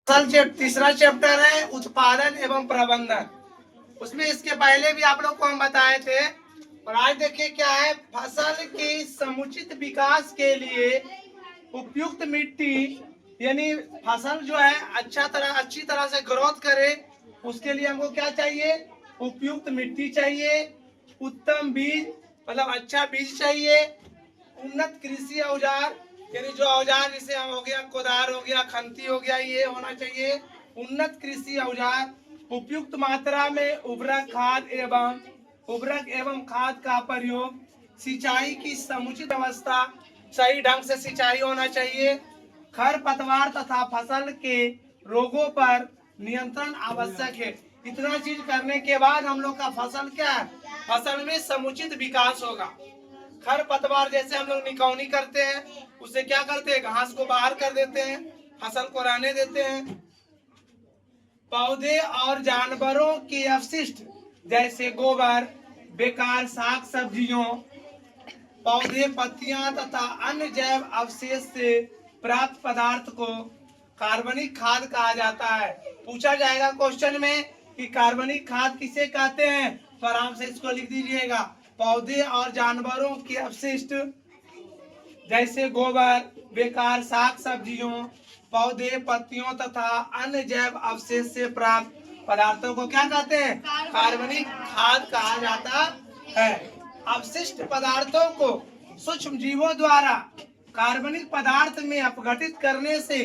तीसरा चैप्टर है उत्पादन एवं प्रबंधन। उसमें इसके पहले भी आप लोग को हम बताए थे। और आज देखिए क्या है, फसल के समुचित विकास के लिए उपयुक्त मिट्टी, यानी फसल जो है अच्छी तरह से ग्रोथ करे, उसके लिए हमको क्या चाहिए? उपयुक्त मिट्टी चाहिए, उत्तम बीज मतलब अच्छा बीज चाहिए, उन्नत कृषि औजार, यानी जो औजार जैसे हो गया कोदार हो गया खंती हो गया, ये होना चाहिए उन्नत कृषि औजार। उपयुक्त मात्रा में उर्वरक एवं खाद का प्रयोग, सिंचाई की समुचित व्यवस्था, सही ढंग से सिंचाई होना चाहिए, खरपतवार तथा फसल के रोगों पर नियंत्रण आवश्यक है। इतना चीज करने के बाद हम लोग का फसल क्या है? फसल में समुचित विकास होगा। खरपतवार जैसे हम लोग निकौनी करते हैं, उससे क्या करते हैं? घास को बाहर कर देते हैं, फसल को रहने देते हैं। पौधे और जानवरों के अवशिष्ट जैसे गोबर, बेकार साग सब्जियों, पौधे पत्तियां तथा अन्य जैव अवशेष से प्राप्त पदार्थ को कार्बनिक खाद कहा जाता है। पूछा जाएगा क्वेश्चन में कि कार्बनिक खाद किसे कहते हैं, तो आराम से इसको लिख दीजिएगा। पौधे और जानवरों के अवशिष्ट जैसे गोबर, बेकार साग सब्जियों, पौधे पत्तियों तथा अन्य जैव अवशेष से प्राप्त पदार्थों को क्या कहते हैं? कार्बनिक खाद कहा जाता है। अवशिष्ट पदार्थों को सूक्ष्म जीवों द्वारा कार्बनिक पदार्थ में अपघटित करने से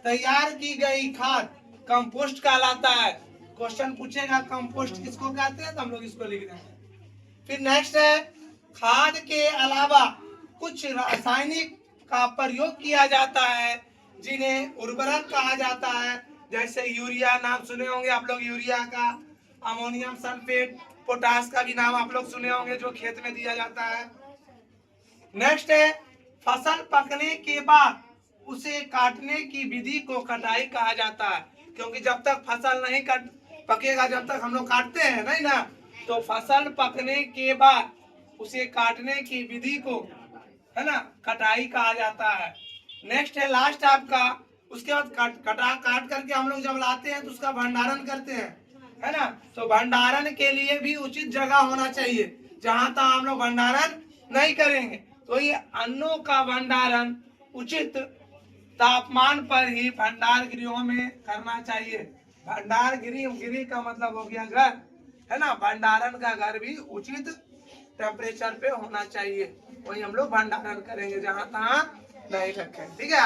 तैयार की गई खाद कंपोस्ट कहलाता है। क्वेश्चन पूछेगा कंपोस्ट किसको कहते हैं, तो हम लोग इसको लिख देंगे। फिर नेक्स्ट है, खाद के अलावा कुछ रासायनिक का प्रयोग किया जाता है जिन्हें उर्वरक कहा जाता है। जैसे यूरिया, नाम सुने होंगे आप लोग यूरिया का, अमोनियम सल्फेट, पोटास का भी नाम आप लोग सुने होंगे, जो खेत में दिया जाता है। नेक्स्ट है, फसल पकने के बाद उसे काटने की विधि को कटाई कहा जाता है। क्योंकि जब तक फसल नहीं पकेगा, जब तक हम लोग काटते हैं नहीं ना, तो फसल पकने के बाद उसे काटने की विधि को, है ना, कटाई कहा जाता है। नेक्स्ट है लास्ट आपका, उसके बाद काट करके हम लोग जब लाते हैं तो उसका भंडारण करते हैं, है ना। तो भंडारण के लिए भी उचित जगह होना चाहिए। जहां तक हम लोग भंडारण नहीं करेंगे, तो ये अन्नों का भंडारण उचित तापमान पर ही भंडार गृहों में करना चाहिए। भंडार गृह का मतलब हो गया घर, है ना। भंडारण का घर भी उचित टेम्परेचर पे होना चाहिए, वही हम लोग भंडारण करेंगे, जहां तहां नहीं रखें। ठीक है।